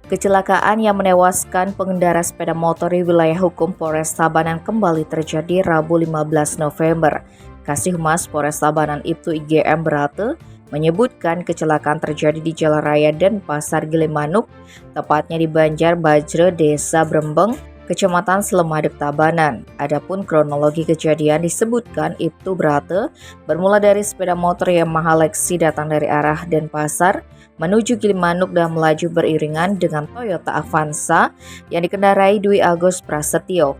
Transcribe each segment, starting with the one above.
Kecelakaan yang menewaskan pengendara sepeda motor di wilayah hukum Polres Tabanan kembali terjadi Rabu 15 November. Kasih Humas Polres Tabanan Ibtu IGM Berate menyebutkan kecelakaan terjadi di Jalan Raya Denpasar Gilimanuk, tepatnya di Banjar Bajre, Desa Brembeng, Kecamatan Slemadeg, Tabanan. Adapun kronologi kejadian disebutkan Ibtu Berate bermula dari sepeda motor Yamaha Lexi datang dari arah Denpasar menuju Gilimanuk dan melaju beriringan dengan Toyota Avanza yang dikendarai Dwi Agus Prasetyo.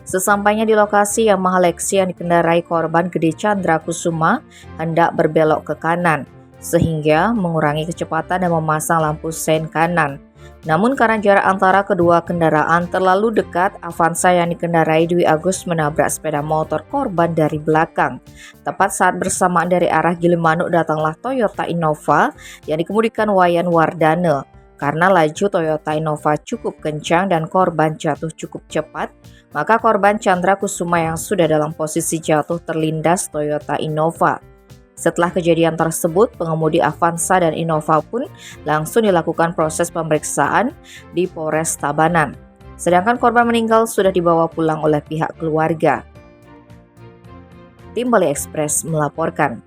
Sesampainya di lokasi, Yamaha Lexi yang dikendarai korban Gede Chandra Kusuma hendak berbelok ke kanan, sehingga mengurangi kecepatan dan memasang lampu sein kanan. Namun karena jarak antara kedua kendaraan terlalu dekat, Avanza yang dikendarai Dwi Agus menabrak sepeda motor korban dari belakang. Tepat saat bersamaan dari arah Gilimanuk datanglah Toyota Innova yang dikemudikan Wayan Wardana. Karena laju Toyota Innova cukup kencang dan korban jatuh cukup cepat, maka korban Chandra Kusuma yang sudah dalam posisi jatuh terlindas Toyota Innova. Setelah kejadian tersebut, pengemudi Avanza dan Innova pun langsung dilakukan proses pemeriksaan di Polres Tabanan. Sedangkan korban meninggal sudah dibawa pulang oleh pihak keluarga. Tim Bali Express melaporkan.